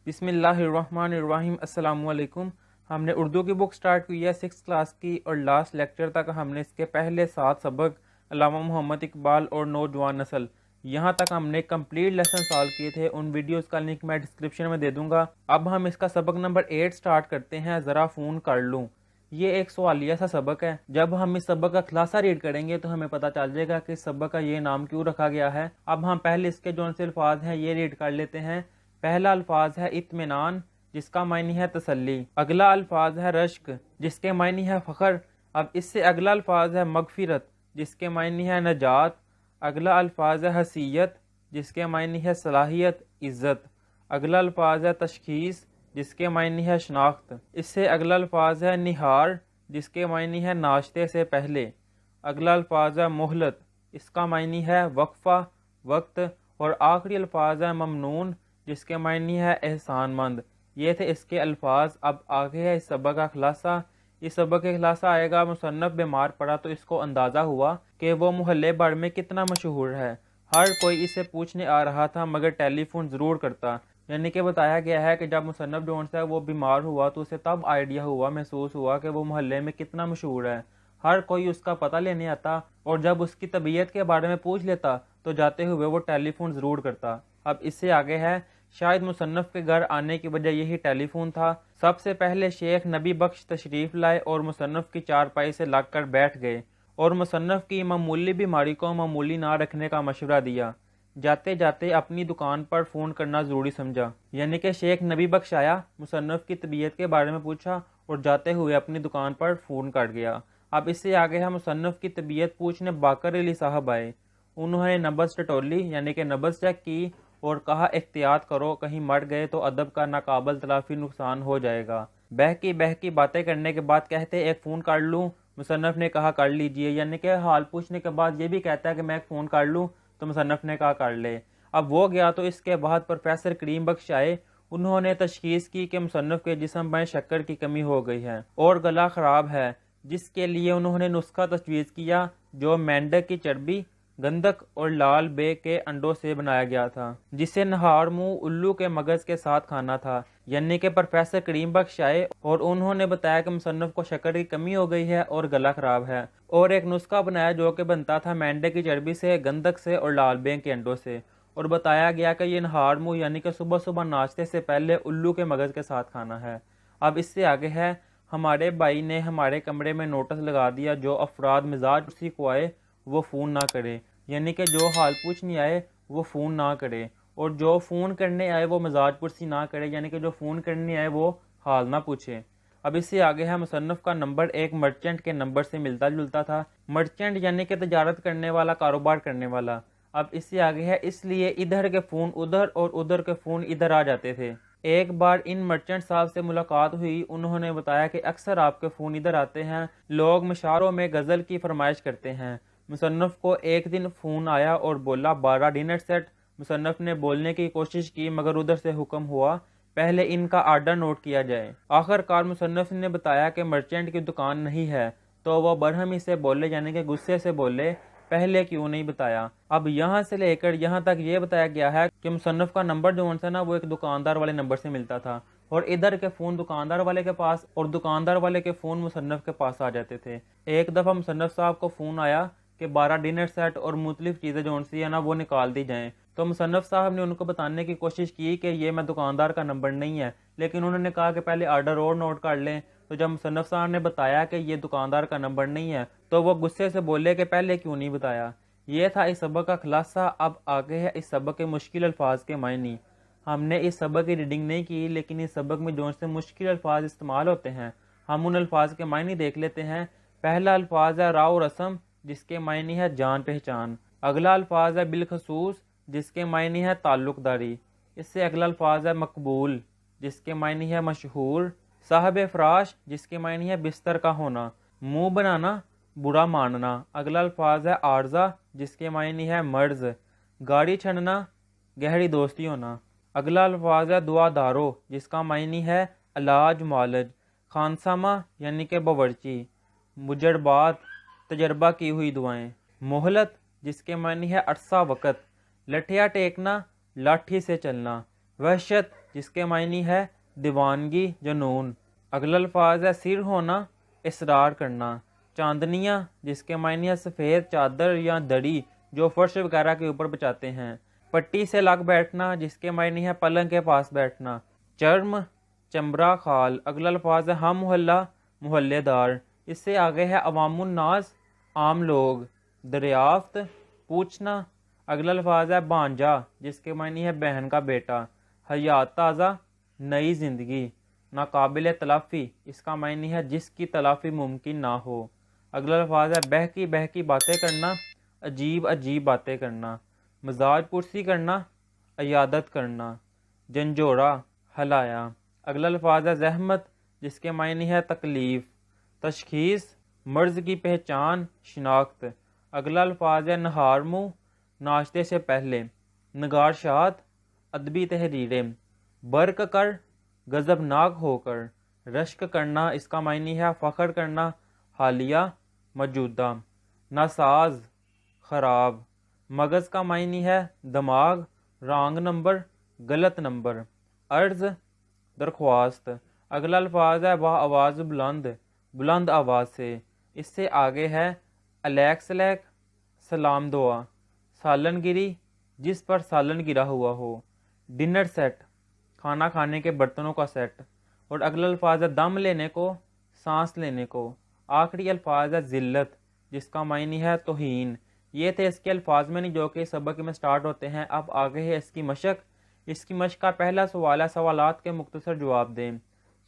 بسم اللہ الرحمن الرحیم۔ السلام علیکم۔ ہم نے اردو کی بک سٹارٹ کی ہے 6th کلاس کی، اور لاسٹ لیکچر تک ہم نے اس کے پہلے 7 سبق علامہ محمد اقبال اور نوجوان نسل، یہاں تک ہم نے کمپلیٹ لیسن سالو کیے تھے۔ ان ویڈیوز کا لنک میں ڈسکرپشن میں دے دوں گا۔ اب ہم اس کا سبق نمبر 8 سٹارٹ کرتے ہیں، ذرا فون کر لوں۔ یہ ایک سوالیہ سا سبق ہے۔ جب ہم اس سبق کا خلاصہ ریڈ کریں گے تو ہمیں پتہ چل جائے گا کہ اس سبق کا یہ نام کیوں رکھا گیا ہے۔ اب ہم پہلے اس کے جون سے الفاظ ہیں یہ ریڈ کر لیتے ہیں۔ پہلا الفاظ ہے اطمینان، جس کا معنی ہے تسلی۔ اگلا الفاظ ہے رشک، جس کے معنی ہے فخر۔ اب اس سے اگلا الفاظ ہے مغفرت، جس کے معنی ہے نجات۔ اگلا الفاظ ہے حیثیت، جس کے معنی ہے صلاحیت، عزت۔ اگلا الفاظ ہے تشخیص، جس کے معنی ہے شناخت۔ اس سے اگلا الفاظ ہے نہار، جس کے معنی ہے ناشتے سے پہلے۔ اگلا الفاظ ہے مہلت، اس کا معنی ہے وقفہ، وقت۔ اور آخری الفاظ ہے ممنون، جس کے معنی ہے احسان مند۔ یہ تھے اس کے الفاظ۔ اب آگے ہے اس سبق کا خلاصہ۔ اس سبق کے خلاصہ آئے گا، مصنف بیمار پڑا تو اس کو اندازہ ہوا کہ وہ محلے بھر میں کتنا مشہور ہے۔ ہر کوئی اسے پوچھنے آ رہا تھا مگر ٹیلی فون ضرور کرتا۔ یعنی کہ بتایا گیا ہے کہ جب مصنف جونس ہے وہ بیمار ہوا تو اسے تب آئیڈیا ہوا، محسوس ہوا کہ وہ محلے میں کتنا مشہور ہے۔ ہر کوئی اس کا پتہ لینے آتا، اور جب اس کی طبیعت کے بارے میں پوچھ لیتا تو جاتے ہوئے وہ ٹیلی فون ضرور کرتا۔ اب اس سے آگے ہے، شاید مصنف کے گھر آنے کی وجہ یہی ٹیلی فون تھا۔ سب سے پہلے شیخ نبی بخش تشریف لائے اور مصنف کی چارپائی سے لگ کر بیٹھ گئے، اور مصنف کی معمولی بیماری کو معمولی نہ رکھنے کا مشورہ دیا۔ جاتے جاتے اپنی دکان پر فون کرنا ضروری سمجھا۔ یعنی کہ شیخ نبی بخش آیا، مصنف کی طبیعت کے بارے میں پوچھا، اور جاتے ہوئے اپنی دکان پر فون کر گیا۔ اب اس سے آگے ہے، مصنف کی طبیعت پوچھنے باقر علی صاحب آئے۔ انہوں نے نبض ٹٹولی، یعنی کہ نبض چیک کی، اور کہا احتیاط کرو، کہیں مر گئے تو ادب کا ناقابل تلافی نقصان ہو جائے گا۔ بہکی باتیں کرنے کے بعد کہتے ایک فون کر لوں؟ مصنف نے کہا کر لیجئے۔ یعنی کہ حال پوچھنے کے بعد یہ بھی کہتا ہے کہ میں ایک فون کر لوں، تو مصنف نے کہا کر لے۔ اب وہ گیا تو اس کے بعد پروفیسر کریم بخش آئے۔ انہوں نے تشخیص کی کہ مصنف کے جسم میں شکر کی کمی ہو گئی ہے اور گلا خراب ہے، جس کے لیے انہوں نے نسخہ تجویز کیا جو مینڈک کی چربی، گندک اور لال بے کے انڈوں سے بنایا گیا تھا، جسے نہار منہ الو کے مغز کے ساتھ کھانا تھا۔ یعنی کہ پروفیسر کریم بخش آئے اور انہوں نے بتایا کہ مصنف کو شکر کی کمی ہو گئی ہے اور گلا خراب ہے، اور ایک نسخہ بنایا جو کہ بنتا تھا مینڈے کی چربی سے، گندک سے اور لال بے کے انڈوں سے، اور بتایا گیا کہ یہ نہار منہ یعنی کہ صبح صبح ناشتے سے پہلے الو کے مغز کے ساتھ کھانا ہے۔ اب اس سے آگے ہے، ہمارے بھائی نے ہمارے کمرے میں نوٹس لگا دیا جو افراد مزاج پرسی کو آئے وہ فون نہ کرے۔ یعنی کہ جو حال پوچھنے آئے وہ فون نہ کرے، اور جو فون کرنے آئے وہ مزاج پرسی نہ کرے، یعنی کہ جو فون کرنے آئے وہ حال نہ پوچھے۔ اب اس سے آگے ہے، مصنف کا نمبر ایک مرچنٹ کے نمبر سے ملتا جلتا تھا۔ مرچنٹ یعنی کہ تجارت کرنے والا، کاروبار کرنے والا۔ اب اس سے آگے ہے، اس لیے ادھر کے فون ادھر اور ادھر کے فون ادھر آ جاتے تھے۔ ایک بار ان مرچنٹ صاحب سے ملاقات ہوئی، انہوں نے بتایا کہ اکثر آپ کے فون ادھر آتے ہیں، لوگ مشاعروں میں غزل کی فرمائش کرتے ہیں۔ مصنف کو ایک دن فون آیا اور بولا 12 ڈنر سیٹ۔ مصنف نے بولنے کی کوشش کی مگر ادھر سے حکم ہوا پہلے ان کا آرڈر نوٹ کیا جائے۔ آخر کار مصنف نے بتایا کہ مرچنٹ کی دکان نہیں ہے، تو وہ برہمی سے بولے، یعنی کہ غصے سے بولے، پہلے کیوں نہیں بتایا۔ اب یہاں سے لے کر یہاں تک یہ بتایا گیا ہے کہ مصنف کا نمبر جو ہے نا وہ ایک دکاندار والے نمبر سے ملتا تھا، اور ادھر کے فون دکاندار والے کے پاس اور دکاندار والے کے فون مصنف کے پاس آ جاتے تھے۔ ایک دفعہ مصنف صاحب کو فون آیا کہ 12 ڈنر سیٹ اور مختلف چیزیں جو سی ہے نا وہ نکال دی جائیں، تو مصنف صاحب نے ان کو بتانے کی کوشش کی کہ یہ میں دکاندار کا نمبر نہیں ہے، لیکن انہوں نے کہا کہ پہلے آرڈر اور نوٹ کر لیں۔ تو جب مصنف صاحب نے بتایا کہ یہ دکاندار کا نمبر نہیں ہے تو وہ غصے سے بولے کہ پہلے کیوں نہیں بتایا۔ یہ تھا اس سبق کا خلاصہ۔ اب آگے ہے اس سبق کے مشکل الفاظ کے معنی۔ ہم نے اس سبق کی ریڈنگ نہیں کی، لیکن اس سبق میں جو سے مشکل الفاظ استعمال ہوتے ہیں ہم ان الفاظ کے معنی دیکھ لیتے ہیں۔ پہلا الفاظ ہے راو رسم، جس کے معنی ہے جان پہچان۔ اگلا الفاظ ہے بالخصوص، جس کے معنی ہے تعلق داری۔ اس سے اگلا الفاظ ہے مقبول، جس کے معنی ہے مشہور۔ صاحب فراش، جس کے معنی ہے بستر کا ہونا۔ منہ بنانا، برا ماننا۔ اگلا الفاظ ہے عارضہ، جس کے معنی ہے مرض۔ گاڑی چھڑنا، گہری دوستی ہونا۔ اگلا الفاظ ہے دعا دارو، جس کا معنی ہے علاج معالج۔ خانسامہ یعنی کہ باورچی۔ مجربات، تجربہ کی ہوئی دعائیں۔ مہلت، جس کے معنی ہے عرصہ وقت۔ لٹھیا ٹیکنا، لاٹھی سے چلنا۔ وحشت، جس کے معنی ہے دیوانگی جنون۔ اگلا الفاظ ہے سر ہونا اصرار کرنا۔ چاندنیاں جس کے معنی ہے سفید چادر یا دڑی جو فرش وغیرہ کے اوپر بچھاتے ہیں۔ پٹی سے لگ بیٹھنا جس کے معنی ہے پلنگ کے پاس بیٹھنا۔ چرم چمبرا خال۔ اگلا الفاظ ہے ہم محلہ محلے دار، اس سے آگے ہے عوام الناس عام لوگ۔ دریافت پوچھنا۔ اگلا الفاظ ہے بانجا جس کے معنی ہے بہن کا بیٹا۔ حیات تازہ نئی زندگی۔ ناقابل تلافی اس کا معنی ہے جس کی تلافی ممکن نہ ہو۔ اگلا الفاظ ہے بہکی باتیں کرنا عجیب عجیب باتیں کرنا۔ مزاج پرسی کرنا عیادت کرنا۔ جھنجھوڑا ہلایا۔ اگلا الفاظ ہے زحمت جس کے معنی ہے تکلیف۔ تشخیص مرض کی پہچان شناخت۔ اگلا الفاظ ہے نہار منہ ناشتے سے پہلے۔ نگارشات ادبی تحریریں۔ برق کر غضبناک ہو کر۔ رشک کرنا اس کا معنی ہے فخر کرنا حالیہ موجودہ۔ ناساز خراب۔ مغز کا معنی ہے دماغ رانگ نمبر غلط نمبر۔ عرض درخواست۔ اگلا الفاظ ہے با آواز بلند بلند آواز سے، اس سے آگے ہے الیک سلیک سلام دعا۔ سالن گری جس پر سالن گرا ہوا ہو۔ ڈنر سیٹ کھانا کھانے کے برتنوں کا سیٹ۔ اور اگلا الفاظ ہے دم لینے کو سانس لینے کو۔ آخری الفاظ ہے ذلت جس کا معنی ہے توہین۔ یہ تھے اس کے الفاظ میں نہیں جو کہ سبق میں سٹارٹ ہوتے ہیں۔ اب آگے ہے اس کی مشق۔ اس کی مشق کا پہلا سوال ہے سوالات کے مختصر جواب دیں۔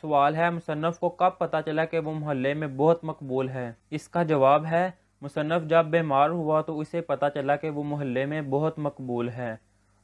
سوال ہے مصنف کو کب پتہ چلا کہ وہ محلے میں بہت مقبول ہے؟ اس کا جواب ہے مصنف جب بیمار ہوا تو اسے پتہ چلا کہ وہ محلے میں بہت مقبول ہے۔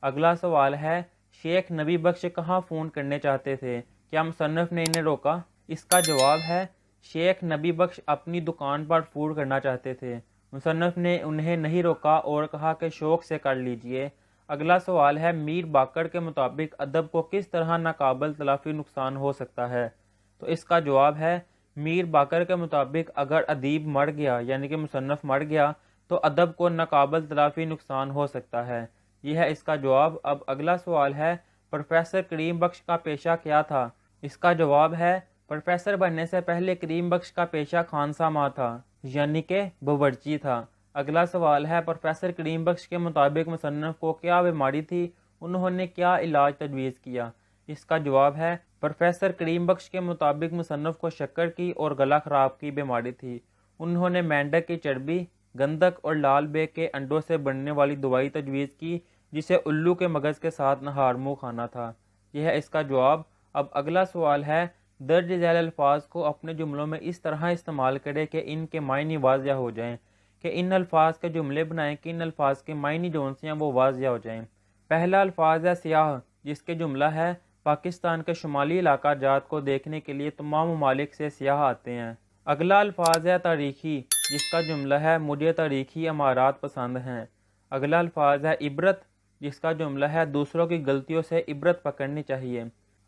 اگلا سوال ہے شیخ نبی بخش کہاں فون کرنے چاہتے تھے؟ کیا مصنف نے انہیں روکا؟ اس کا جواب ہے شیخ نبی بخش اپنی دکان پر فون کرنا چاہتے تھے، مصنف نے انہیں نہیں روکا اور کہا کہ شوق سے کر لیجئے۔ اگلا سوال ہے میر باقر کے مطابق ادب کو کس طرح ناقابل تلافی نقصان ہو سکتا ہے؟ تو اس کا جواب ہے میر باقر کے مطابق اگر ادیب مر گیا یعنی کہ مصنف مر گیا تو ادب کو ناقابل تلافی نقصان ہو سکتا ہے۔ یہ ہے اس کا جواب۔ اب اگلا سوال ہے پروفیسر کریم بخش کا پیشہ کیا تھا؟ اس کا جواب ہے پروفیسر بننے سے پہلے کریم بخش کا پیشہ خانسامہ تھا یعنی کہ باورچی تھا۔ اگلا سوال ہے پروفیسر کریم بخش کے مطابق مصنف کو کیا بیماری تھی؟ انہوں نے کیا علاج تجویز کیا؟ اس کا جواب ہے پروفیسر کریم بخش کے مطابق مصنف کو شکر کی اور گلا خراب کی بیماری تھی۔ انہوں نے مینڈک کی چربی گندک اور لال بے کے انڈوں سے بننے والی دوائی تجویز کی جسے الو کے مغز کے ساتھ نہار منہ کھانا تھا۔ یہ ہے اس کا جواب۔ اب اگلا سوال ہے درج ذیل الفاظ کو اپنے جملوں میں اس طرح استعمال کریں کہ ان کے معنی واضح ہو جائیں، کہ ان الفاظ کے جملے بنائیں کہ ان الفاظ کے معنی جون سے ہیں وہ واضح ہو جائیں۔ پہلا الفاظ ہے سیاح جس کے جملہ ہے پاکستان کے شمالی علاقہ جات کو دیکھنے کے لیے تمام ممالک سے سیاح آتے ہیں۔ اگلا الفاظ ہے تاریخی جس کا جملہ ہے مجھے تاریخی عمارات پسند ہیں۔ اگلا الفاظ ہے عبرت جس کا جملہ ہے دوسروں کی غلطیوں سے عبرت پکڑنی چاہیے۔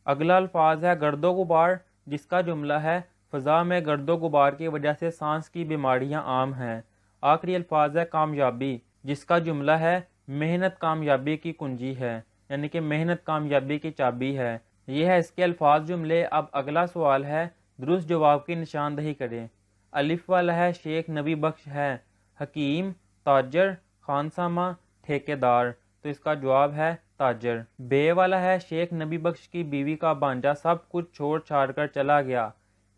اگلا الفاظ ہے گرد و غبار جس کا جملہ ہے فضا میں گرد و غبار کی وجہ سے سانس کی بیماریاں عام ہیں۔ آخری الفاظ ہے کامیابی جس کا جملہ ہے محنت کامیابی کی کنجی ہے یعنی کہ محنت کامیابی کی چابی ہے۔ یہ ہے اس کے الفاظ جملے۔ اب اگلا سوال ہے درست جواب کی نشاندہی کریں۔ الف والا ہے شیخ نبی بخش ہے حکیم تاجر خانسامہ ٹھیکیدار، تو اس کا جواب ہے تاجر۔ بے والا ہے شیخ نبی بخش کی بیوی کا بانجا سب کچھ چھوڑ چھاڑ کر چلا گیا،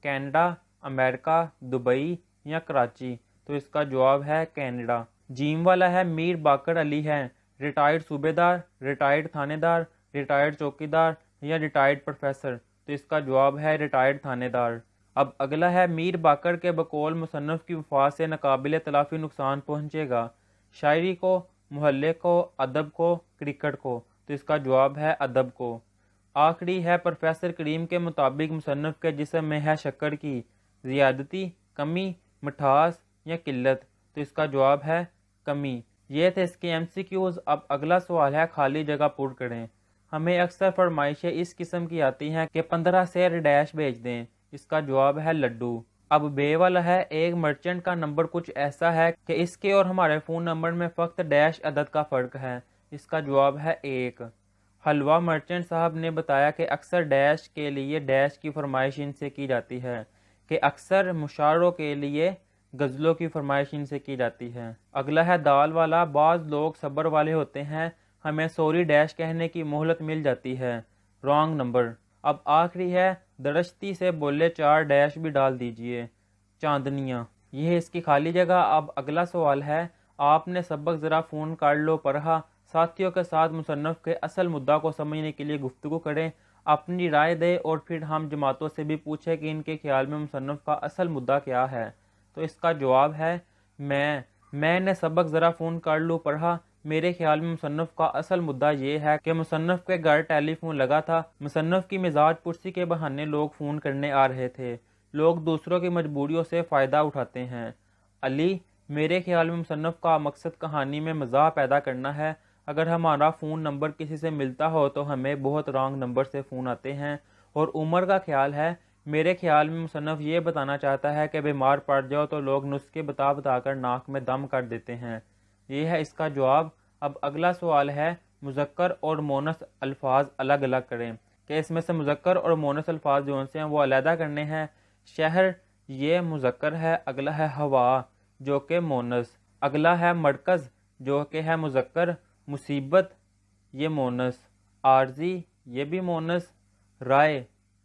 کینیڈا امریکہ دبئی یا کراچی، تو اس کا جواب ہے کینیڈا۔ جیم والا ہے میر باقر علی ہے ریٹائرڈ صوبے دار ریٹائرڈ تھانے دار ریٹائرڈ چوکی دار یا ریٹائرڈ پروفیسر، تو اس کا جواب ہے ریٹائرڈ تھانے دار۔ اب اگلا ہے میر باقر کے بقول مصنف کی وفات سے ناقابل تلافی نقصان پہنچے گا، شاعری کو محلے کو ادب کو کرکٹ کو، تو اس کا جواب ہے ادب کو۔ آخری ہے پروفیسر کریم کے مطابق مصنف کے جسم میں ہے شکر کی زیادتی کمی مٹھاس یا قلت، تو اس کا جواب ہے کمی۔ یہ تھے اس کے ایم سی کیوز۔ اب اگلا سوال ہے خالی جگہ پر کریں۔ ہمیں اکثر فرمائشیں اس قسم کی آتی ہیں کہ 15 سے ڈیش بھیج دیں، اس کا جواب ہے لڈو۔ اب بے والا ہے ایک مرچنٹ کا نمبر کچھ ایسا ہے کہ اس کے اور ہمارے فون نمبر میں فقط ڈیش عدد کا فرق ہے، اس کا جواب ہے 1۔ حلوہ مرچنٹ صاحب نے بتایا کہ اکثر ڈیش کے لیے ڈیش کی فرمائش ان سے کی جاتی ہے، کہ اکثر مشاعروں کے لیے غزلوں کی فرمائش ان سے کی جاتی ہے۔ اگلا ہے دال والا، بعض لوگ صبر والے ہوتے ہیں، ہمیں سوری ڈیش کہنے کی مہلت مل جاتی ہے۔ Wrong number. اب آخری ہے درشتی سے بولے 4 ڈیش بھی ڈال دیجئے، چاندنیاں، یہ ہے اس کی خالی جگہ۔ اب اگلا سوال ہے، آپ نے سبق ذرا فون کر لو پڑھا، ساتھیوں کے ساتھ مصنف کے اصل مدعا کو سمجھنے کے لیے گفتگو کریں، اپنی رائے دیں اور پھر ہم جماعتوں سے بھی پوچھیں کہ ان کے خیال میں مصنف کا اصل مدعا کیا ہے۔ تو اس کا جواب ہے میں نے سبق ذرا فون کر لوں پڑھا، میرے خیال میں مصنف کا اصل مدعا یہ ہے کہ مصنف کے گھر ٹیلی فون لگا تھا، مصنف کی مزاج پرسی کے بہانے لوگ فون کرنے آ رہے تھے، لوگ دوسروں کی مجبوریوں سے فائدہ اٹھاتے ہیں۔ علی، میرے خیال میں مصنف کا مقصد کہانی میں مزاح پیدا کرنا ہے، اگر ہمارا فون نمبر کسی سے ملتا ہو تو ہمیں بہت رانگ نمبر سے فون آتے ہیں۔ اور عمر کا خیال ہے، میرے خیال میں مصنف یہ بتانا چاہتا ہے کہ بیمار پڑ جاؤ تو لوگ نسخے بتا بتا کر ناک میں دم کر دیتے ہیں۔ یہ ہے اس کا جواب۔ اب اگلا سوال ہے، مذکر اور مونث الفاظ الگ الگ کریں، کہ اس میں سے مذکر اور مونث الفاظ جو سے ہیں وہ علیحدہ کرنے ہیں۔ شہر یہ مذکر ہے، اگلا ہے ہوا جو کہ مونث، اگلا ہے مرکز جو کہ ہے مذکر، مصیبت یہ مونث، عارضی یہ بھی مونث، رائے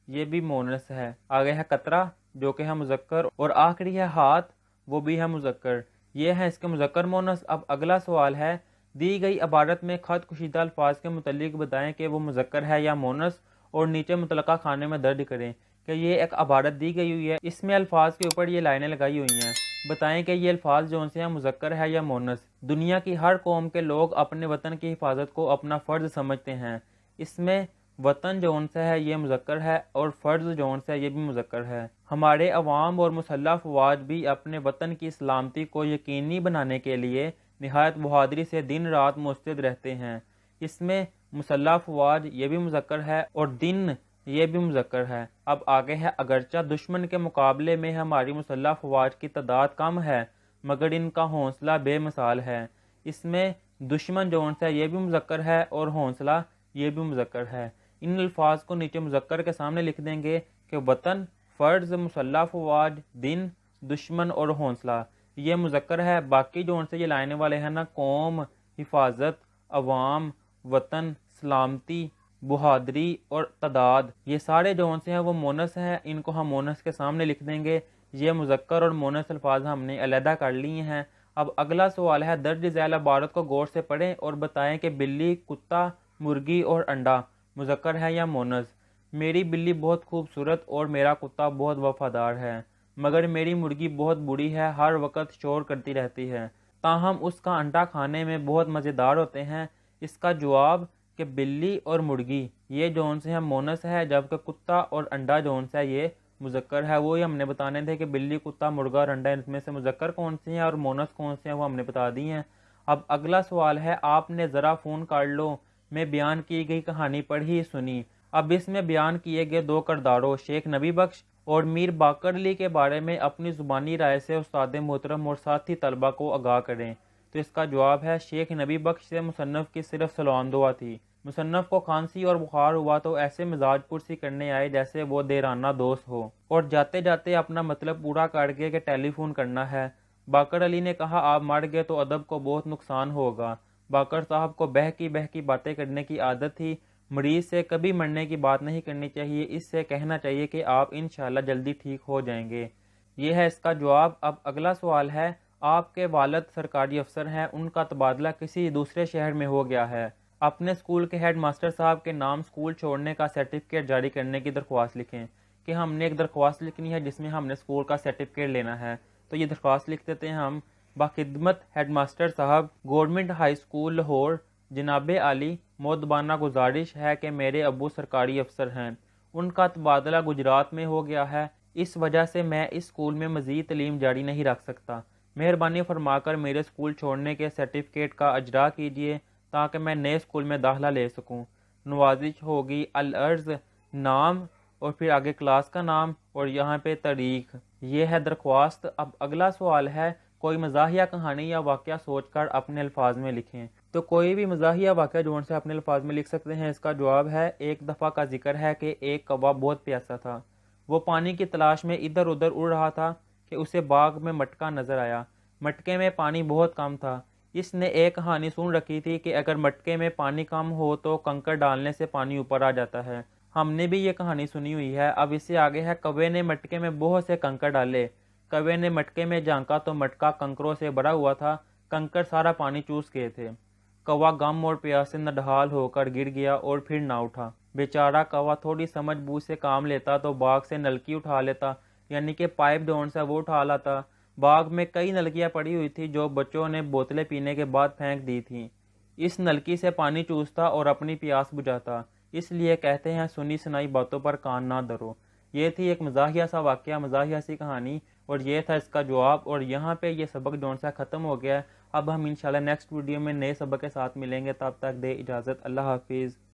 یہ بھی مونث ہے، آگے ہے قطرہ جو کہ ہے مذکر، اور آخری ہے ہاتھ وہ بھی ہے مذکر۔ یہ ہے اس کے مذکر مونث۔ اب اگلا سوال ہے، دی گئی عبارت میں خط کشیدہ الفاظ کے متعلق بتائیں کہ وہ مذکر ہے یا مونث، اور نیچے متعلقہ خانے میں درج کریں کہ یہ ایک عبارت دی گئی ہوئی ہے، اس میں الفاظ کے اوپر یہ لائنیں لگائی ہوئی ہیں، بتائیں کہ یہ الفاظ جو سے ہیں مذکر ہے یا مونث۔ دنیا کی ہر قوم کے لوگ اپنے وطن کی حفاظت کو اپنا فرض سمجھتے ہیں، اس میں وطن جون سے ہے یہ مذکر ہے اور فرض جون سے ہے یہ بھی مذکر ہے۔ ہمارے عوام اور مسلح افواج بھی اپنے وطن کی سلامتی کو یقینی بنانے کے لیے نہایت بہادری سے دن رات مستعد رہتے ہیں، اس میں مسلح افواج یہ بھی مذکر ہے اور دن یہ بھی مذکر ہے۔ اب آگے ہے، اگرچہ دشمن کے مقابلے میں ہماری مسلح افواج کی تعداد کم ہے مگر ان کا حوصلہ بے مثال ہے، اس میں دشمن جون سے یہ بھی مذکر ہے اور حوصلہ یہ بھی مذکر ہے۔ ان الفاظ کو نیچے مذکر کے سامنے لکھ دیں گے کہ وطن، فرض، مسلح افواج، دن، دشمن اور حوصلہ یہ مذکر ہے، باقی جو ان سے یہ لائنے والے ہیں نا، قوم، حفاظت، عوام، وطن، سلامتی، بہادری اور تعداد، یہ سارے جو ان سے ہیں وہ مونث ہیں، ان کو ہم مونث کے سامنے لکھ دیں گے۔ یہ مذکر اور مونث الفاظ ہم نے علیحدہ کر لیے ہیں۔ اب اگلا سوال ہے، درج ذیل عبارت کو غور سے پڑھیں اور بتائیں کہ بلی، کتا، مرغی اور انڈا مذکر ہے یا مونث۔ میری بلی بہت خوبصورت اور میرا کتا بہت وفادار ہے، مگر میری مرغی بہت بری ہے، ہر وقت شور کرتی رہتی ہے، تاہم اس کا انڈا کھانے میں بہت مزیدار ہوتے ہیں۔ اس کا جواب کہ بلی اور مرغی یہ جون سے ہم مونث ہے، جبکہ کتا اور انڈا جون سے یہ مذکر ہے۔ وہی ہم نے بتانے تھے کہ بلی، کتا، مرغا اور انڈا ان میں سے مذکر کون سے ہیں اور مونث کون سے ہیں، وہ ہم نے بتا دی ہیں۔ اب اگلا سوال ہے، آپ نے ذرا فون کر لو میں بیان کی گئی کہانی پڑھی سنی۔ اب اس میں بیان کیے گئے 2 کرداروں شیخ نبی بخش اور میر باقر علی کے بارے میں اپنی زبانی رائے سے استاد محترم اور ساتھی طلبہ کو آگاہ کریں۔ تو اس کا جواب ہے، شیخ نبی بخش سے مصنف کی صرف سلام دعا تھی۔ مصنف کو کھانسی اور بخار ہوا تو ایسے مزاج پرسی کرنے آئے جیسے وہ دیرانہ دوست ہو، اور جاتے جاتے اپنا مطلب پورا کر گئے کہ ٹیلی فون کرنا ہے۔ باقر علی نے کہا، آپ مر گئے تو ادب کو بہت نقصان ہوگا۔ باقر صاحب کو بہکی باتیں کرنے کی عادت تھی، مریض سے کبھی مرنے کی بات نہیں کرنی چاہیے، اس سے کہنا چاہیے کہ آپ انشاءاللہ جلدی ٹھیک ہو جائیں گے۔ یہ ہے اس کا جواب۔ اب اگلا سوال ہے، آپ کے والد سرکاری افسر ہیں، ان کا تبادلہ کسی دوسرے شہر میں ہو گیا ہے، اپنے اسکول کے ہیڈ ماسٹر صاحب کے نام اسکول چھوڑنے کا سرٹیفکیٹ جاری کرنے کی درخواست لکھیں، کہ ہم نے ایک درخواست لکھنی ہے جس میں ہم نے اسکول کا سرٹیفکیٹ لینا ہے۔ تو یہ درخواست لکھ دیتے ہیں ہم، باخدمت ہیڈ ماسٹر صاحب، گورنمنٹ ہائی اسکول لاہور، جناب عالی، مؤدبانہ گزارش ہے کہ میرے ابو سرکاری افسر ہیں، ان کا تبادلہ گجرات میں ہو گیا ہے، اس وجہ سے میں اس اسکول میں مزید تعلیم جاری نہیں رکھ سکتا، مہربانی فرما کر میرے اسکول چھوڑنے کے سرٹیفکیٹ کا اجرا کیجیے تاکہ میں نئے اسکول میں داخلہ لے سکوں۔ نوازش ہوگی العرض، نام اور پھر آگے کلاس کا نام اور یہاں پہ تاریخ، یہ ہے درخواست۔ اب اگلا سوال ہے، کوئی مزاحیہ کہانی یا واقعہ سوچ کر اپنے الفاظ میں لکھیں۔ تو کوئی بھی مزاحیہ واقعہ جو سے اپنے الفاظ میں لکھ سکتے ہیں۔ اس کا جواب ہے، ایک دفعہ کا ذکر ہے کہ ایک کوا بہت پیاسا تھا۔ وہ پانی کی تلاش میں ادھر ادھر اڑ رہا تھا کہ اسے باغ میں مٹکا نظر آیا۔ مٹکے میں پانی بہت کم تھا۔ اس نے ایک کہانی سن رکھی تھی کہ اگر مٹکے میں پانی کم ہو تو کنکر ڈالنے سے پانی اوپر آ جاتا ہے۔ ہم نے بھی یہ کہانی سنی ہوئی ہے۔ اب اس سے آگے ہے، کوے نے مٹکے میں بہت سے کنکر ڈالے۔ کوے نے مٹکے میں جھانکا تو مٹکا کنکروں سے بھرا ہوا تھا۔ کنکر سارا پانی چوس گئے تھے۔ کوا غم اور پیاس سے نڈھال ہو کر گر گیا اور پھر نہ اٹھا۔ بیچارہ کوا تھوڑی سمجھ بوجھ سے کام لیتا تو باغ سے نلکی اٹھا لیتا، یعنی کہ پائپ ڈون سے وہ اٹھا لاتا۔ باغ میں کئی نلکیاں پڑی ہوئی تھی جو بچوں نے بوتلیں پینے کے بعد پھینک دی تھیں۔ اس نلکی سے پانی چوستا اور اپنی پیاس بجھاتا۔ اس لیے کہتے ہیں، سنی سنائی باتوں پر کان نہ دھرو۔ یہ تھی ایک مزاحیہ سا واقعہ، مزاحیہ سی کہانی، اور یہ تھا اس کا جواب۔ اور یہاں پہ یہ سبق جون سا ختم ہو گیا ہے۔ اب ہم انشاءاللہ نیکسٹ ویڈیو میں نئے سبق کے ساتھ ملیں گے۔ تب تک دے اجازت، اللہ حافظ۔